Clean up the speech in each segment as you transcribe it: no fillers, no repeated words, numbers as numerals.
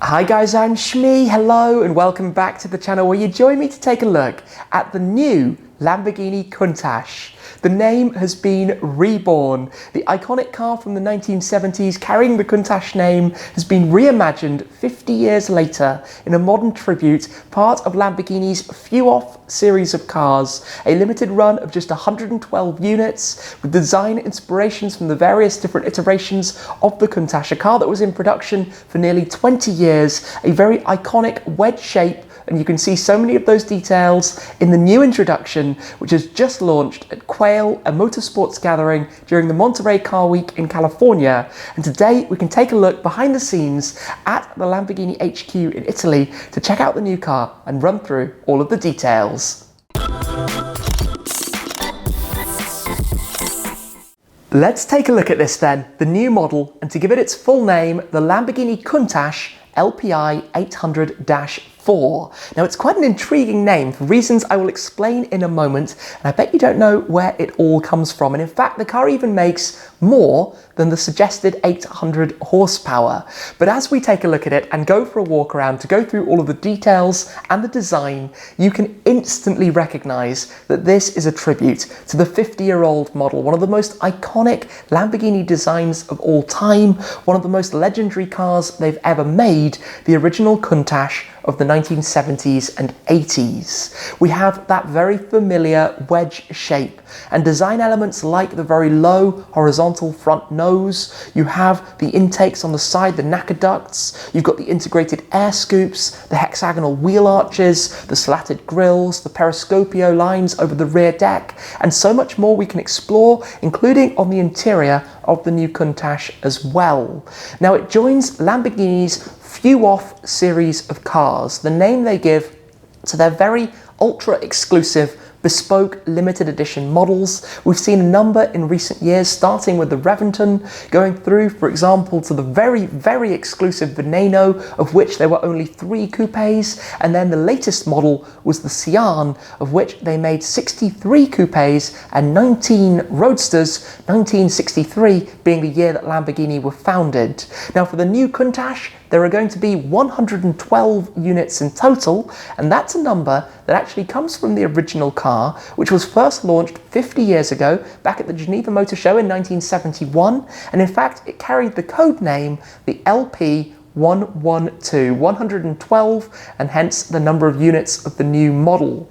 Hi guys, I'm Shmi, hello and welcome back to the channel where you join me to take a look at the new Lamborghini Countach. The name has been reborn. The iconic car from the 1970s carrying the Countach name has been reimagined 50 years later in a modern tribute, part of Lamborghini's Few-Off series of cars, a limited run of just 112 units with design inspirations from the various different iterations of the Countach, a car that was in production for nearly 20 years, a very iconic wedge shape. And you can see so many of those details in the new introduction, which has just launched at Quail, a motorsports gathering during the Monterey Car Week in California. And today we can take a look behind the scenes at the Lamborghini HQ in Italy to check out the new car and run through all of the details. Let's take a look at this then, the new model, and to give it its full name, the Lamborghini Countach LPI800-4. Now it's quite an intriguing name for reasons I will explain in a moment, and I bet you don't know where it all comes from. And in fact, the car even makes more than the suggested 800 horsepower. But as we take a look at it and go for a walk around to go through all of the details and the design, you can instantly recognize that this is a tribute to the 50-year-old model, one of the most iconic Lamborghini designs of all time, one of the most legendary cars they've ever made, the original Countach of the 1970s and 80s. We have that very familiar wedge shape and design elements like the very low horizontal front nose. You have the intakes on the side, the NACA ducts. You've got the integrated air scoops, the hexagonal wheel arches, the slatted grills, the periscopio lines over the rear deck, and so much more we can explore, including on the interior of the new Countach as well. Now it joins Lamborghini's Few-Off series of cars, the name they give to their very ultra exclusive bespoke limited edition models. We've seen a number in recent years, starting with the Reventon, going through, for example, to the very exclusive Veneno, of which there were only 3 coupes, and then the latest model was the Sian, of which they made 63 coupes and 19 roadsters, 1963 being the year that Lamborghini were founded. Now for the new Countach, there are going to be 112 units in total, and that's a number that actually comes from the original car, which was first launched 50 years ago, back at the Geneva Motor Show in 1971, and in fact it carried the code name, the LP112, 112, and hence the number of units of the new model.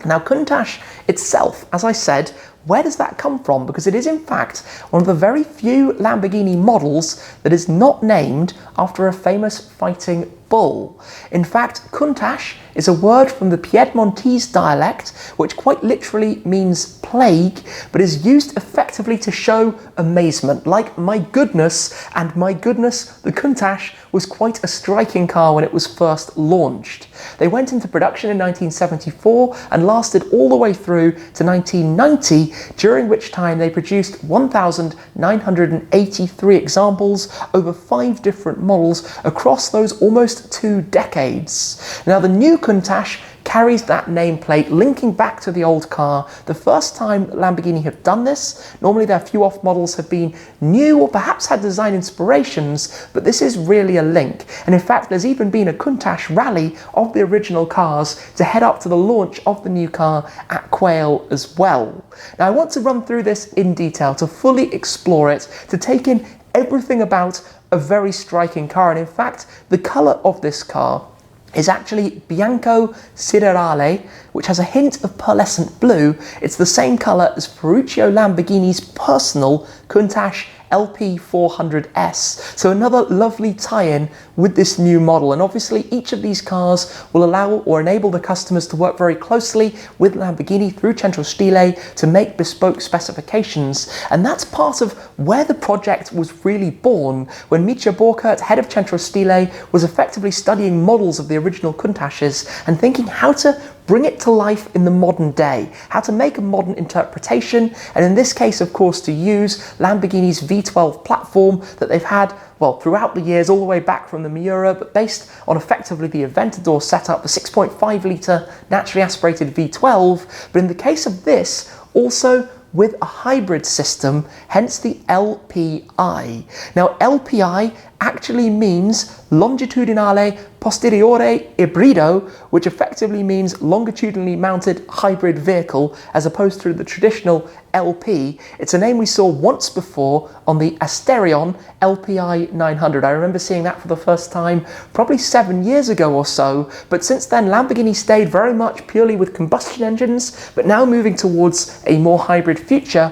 Now Countach itself, as I said, where does that come from? Because it is in fact one of the very few Lamborghini models that is not named after a famous fighting bull. In fact, Countach is a word from the Piedmontese dialect, which quite literally means plague, but is used effectively to show amazement, like my goodness, and my goodness, the Countach was quite a striking car when it was first launched. They went into production in 1974 and lasted all the way through to 1990, during which time they produced 1,983 examples over 5 different models across those almost 2 decades. Now the new Countach carries that nameplate linking back to the old car. The first time Lamborghini have done this, normally their Few-Off models have been new or perhaps had design inspirations, but this is really a link. And in fact, there's even been a Countach rally of the original cars to head up to the launch of the new car at Quail as well. Now I want to run through this in detail to fully explore it, to take in everything about a very striking car. And in fact, the color of this car is actually bianco siderale, which has a hint of pearlescent blue. It's the same color as Ferruccio Lamborghini's personal Countach LP400S. So another lovely tie-in with this new model, and obviously each of these cars will allow or enable the customers to work very closely with Lamborghini through Centro Stile to make bespoke specifications, and that's part of where the project was really born, when Micha Borkert, head of Centro Stile, was effectively studying models of the original Countaches and thinking how to bring it to life in the modern day, how to make a modern interpretation, and in this case, of course, to use Lamborghini's V12 platform that they've had, well, throughout the years, all the way back from the Miura, but based on effectively the Aventador setup, the 6.5 litre naturally aspirated V12, but in the case of this, also with a hybrid system, hence the LPI. Now, LPI actually means longitudinale posteriore ibrido, which effectively means longitudinally mounted hybrid vehicle, as opposed to the traditional LP. It's a name we saw once before on the Asterion LPI800. I remember seeing that for the first time probably 7 years ago or so, but since then Lamborghini stayed very much purely with combustion engines, but now moving towards a more hybrid future,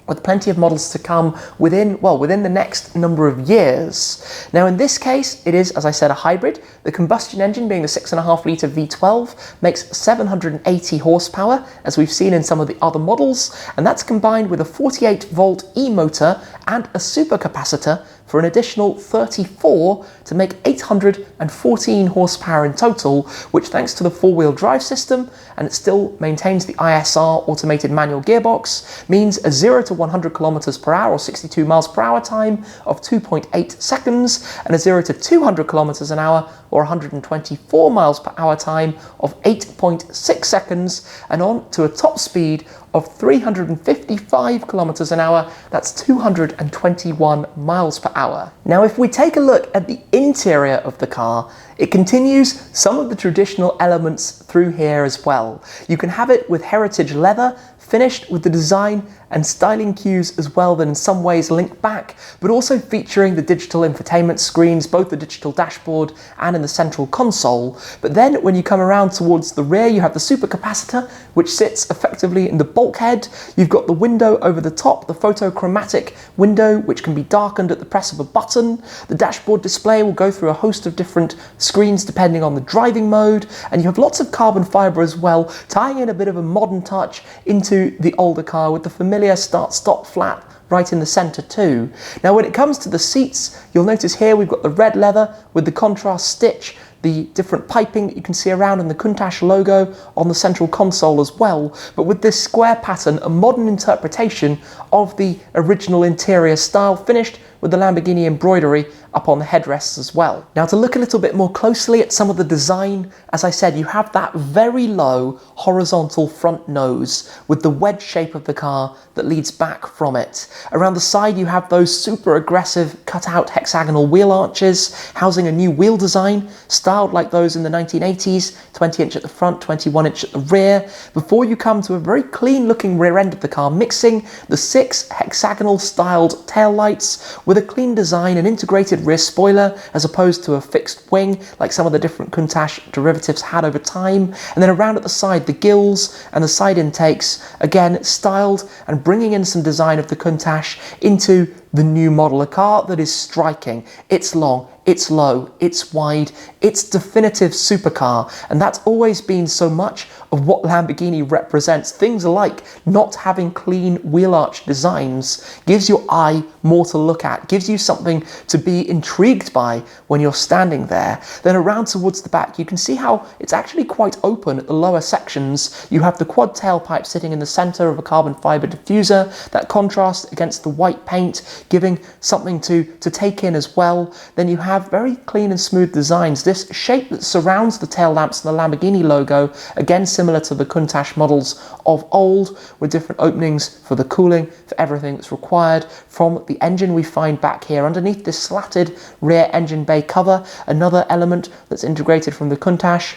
with plenty of models to come within the next number of years. Now in this case, it is, as I said, a hybrid. The combustion engine, being the 6.5 litre V12, makes 780 horsepower, as we've seen in some of the other models, and that's combined with a 48 volt e-motor and a supercapacitor for an additional 34 to make 814 horsepower in total, which, thanks to the four-wheel drive system, and it still maintains the ISR automated manual gearbox, means a 0 to 100 kilometers per hour or 62 miles per hour time of 2.8 seconds, and a 0 to 200 kilometers an hour or 124 miles per hour time of 8.6 seconds, and on to a top speed of 355 kilometers an hour, that's 221 miles per hour. Now, if we take a look at the interior of the car, it continues some of the traditional elements through here as well. You can have it with heritage leather, finished with the design and styling cues as well that in some ways link back, but also featuring the digital infotainment screens, both the digital dashboard and in the central console. But then when you come around towards the rear, you have the supercapacitor, which sits effectively in the bulkhead. You've got the window over the top, the photochromatic window, which can be darkened at the press of a button. The dashboard display will go through a host of different screens depending on the driving mode, and you have lots of carbon fibre as well, tying in a bit of a modern touch into the older car with the familiar start-stop flap right in the centre too. Now when it comes to the seats, you'll notice here we've got the red leather with the contrast stitch, the different piping that you can see around, and the COUNTACH logo on the central console as well, but with this square pattern, a modern interpretation of the original interior style, finished with the Lamborghini embroidery up on the headrests as well. Now, to look a little bit more closely at some of the design, as I said, you have that very low horizontal front nose with the wedge shape of the car that leads back from it. Around the side you have those super aggressive cut-out hexagonal wheel arches, housing a new wheel design styled like those in the 1980s, 20-inch at the front, 21-inch at the rear, before you come to a very clean-looking rear end of the car, mixing the 6 hexagonal styled tail lights with a clean design and integrated rear spoiler, as opposed to a fixed wing like some of the different COUNTACH derivatives had over time. And then around at the side, the gills and the side intakes, again styled and bringing in some design of the COUNTACH into the new model. A car that is striking. It's long, it's low, it's wide, it's definitive supercar, and that's always been so much of what Lamborghini represents. Things like not having clean wheel arch designs gives your eye more to look at, gives you something to be intrigued by when you're standing there. Then around towards the back, you can see how it's actually quite open at the lower sections. You have the quad tailpipe sitting in the center of a carbon fiber diffuser, that contrast against the white paint, giving something to take in as well. Then you have very clean and smooth designs. This shape that surrounds the tail lamps and the Lamborghini logo, again similar to the COUNTACH models of old, with different openings for the cooling, for everything that's required. From the engine we find back here underneath this slatted rear engine bay cover, another element that's integrated from the COUNTACH,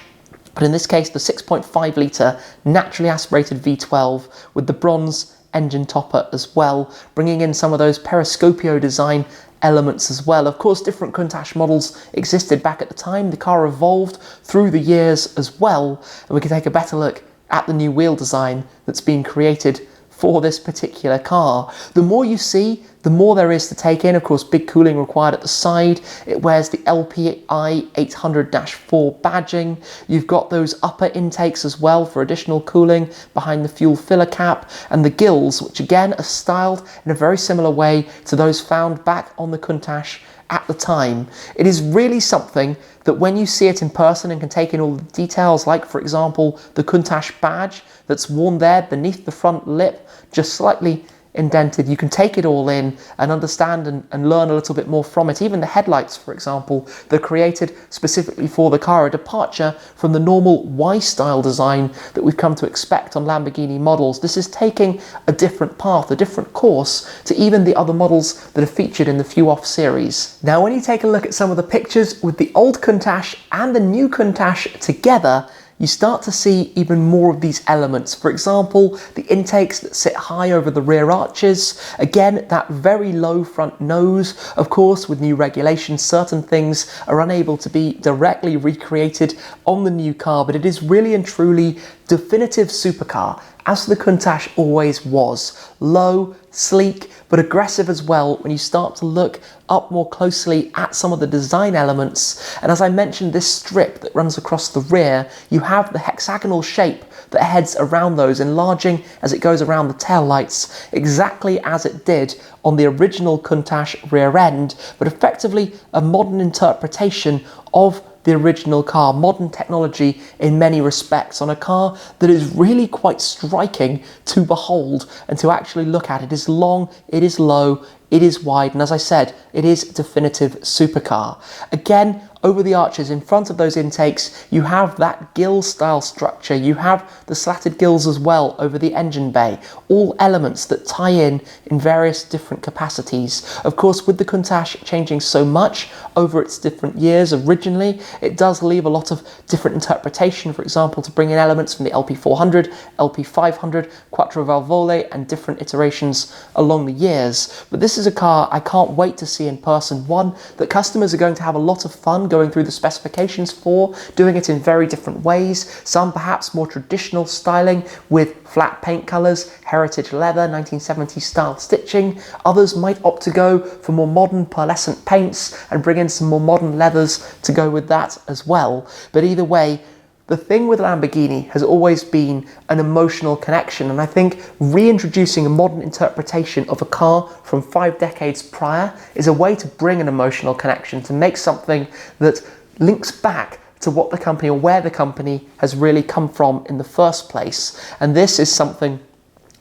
but in this case the 6.5 litre naturally aspirated V12 with the bronze engine topper as well, bringing in some of those periscopio design elements as well. Of course, different COUNTACH models existed back at the time. The car evolved through the years as well, and we can take a better look at the new wheel design that's been created for this particular car. The more you see, the more there is to take in. Of course, big cooling required at the side. It wears the LPI800-4 badging. You've got those upper intakes as well for additional cooling behind the fuel filler cap, and the gills, which again are styled in a very similar way to those found back on the COUNTACH at the time. It is really something that when you see it in person and can take in all the details, like for example the COUNTACH badge that's worn there beneath the front lip, just slightly indented. You can take it all in and understand and learn a little bit more from it. Even the headlights, for example, they're created specifically for the car, a departure from the normal Y-style design that we've come to expect on Lamborghini models. This is taking a different path, a different course to even the other models that are featured in the Few Off series. Now, when you take a look at some of the pictures with the old Countach and the new Countach together, you start to see even more of these elements. For example, the intakes that sit high over the rear arches. Again, that very low front nose. Of course, with new regulations, certain things are unable to be directly recreated on the new car, but it is really and truly definitive supercar, as the Countach always was. Low, sleek, but aggressive as well when you start to look up more closely at some of the design elements. And as I mentioned, this strip that runs across the rear, you have the hexagonal shape that heads around those, enlarging as it goes around the tail lights, exactly as it did on the original Countach rear end, but effectively a modern interpretation of the original car, modern technology in many respects, on a car that is really quite striking to behold and to actually look at. It is long, it is low, it is wide, and as I said, it is definitive supercar. Again, over the arches in front of those intakes, you have that gill style structure. You have the slatted gills as well over the engine bay. All elements that tie in various different capacities. Of course, with the Countach changing so much over its different years, originally, it does leave a lot of different interpretation. For example, to bring in elements from the LP400, LP500, Quattro Valvole, and different iterations along the years. But this is a car I can't wait to see in person. One that customers are going to have a lot of fun going through the specifications for, doing it in very different ways. Some perhaps more traditional styling with flat paint colours, heritage leather, 1970s style stitching. Others might opt to go for more modern pearlescent paints and bring in some more modern leathers to go with that as well. But either way, the thing with Lamborghini has always been an emotional connection, and I think reintroducing a modern interpretation of a car from 5 decades prior is a way to bring an emotional connection, to make something that links back to what the company, or where the company has really come from in the first place. And this is something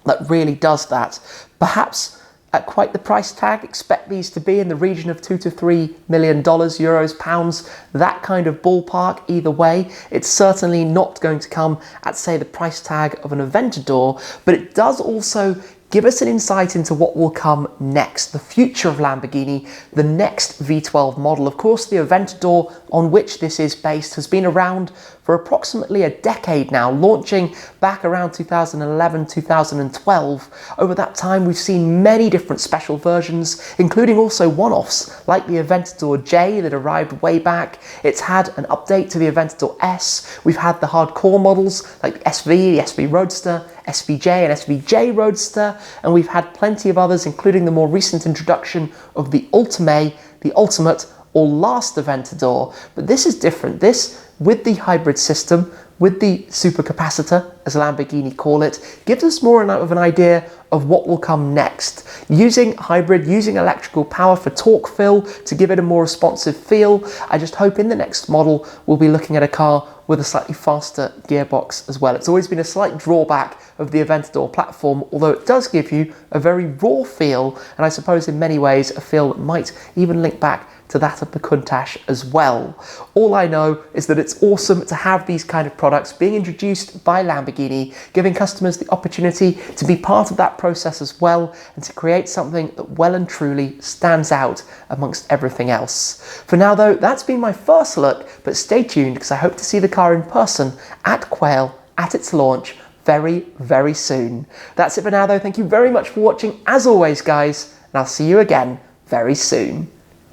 that really does that. Perhaps at quite the price tag, expect these to be in the region of $2 to $3 million, euros, pounds, that kind of ballpark. Either way, it's certainly not going to come at, say, the price tag of an Aventador, but it does also give us an insight into what will come next, the future of Lamborghini, the next V12 model. Of course, the Aventador on which this is based has been around for approximately a decade now, launching back around 2011, 2012. Over that time, we've seen many different special versions, including also one-offs like the Aventador J that arrived way back. It's had an update to the Aventador S. We've had the hardcore models like the SV, the SV Roadster, SVJ and SVJ Roadster, and we've had plenty of others, including the more recent introduction of the Ultimate, the Ultimate or last Aventador. But this is different. This, with the hybrid system, with the supercapacitor, as Lamborghini call it, gives us more of an idea of what will come next. Using hybrid, using electrical power for torque fill to give it a more responsive feel. I just hope in the next model we'll be looking at a car with a slightly faster gearbox as well. It's always been a slight drawback of the Aventador platform, although it does give you a very raw feel, and I suppose in many ways a feel that might even link back to that of the Countach as well. All I know is that it's awesome to have these kind of products being introduced by Lamborghini, giving customers the opportunity to be part of that process as well, and to create something that well and truly stands out amongst everything else. For now though, that's been my first look, but stay tuned because I hope to see the car in person at Quail at its launch very, very soon. That's it for now though. Thank you very much for watching as always, guys, and I'll see you again very soon.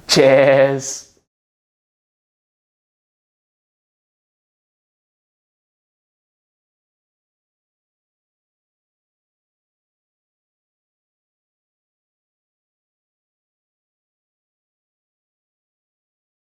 Cheers!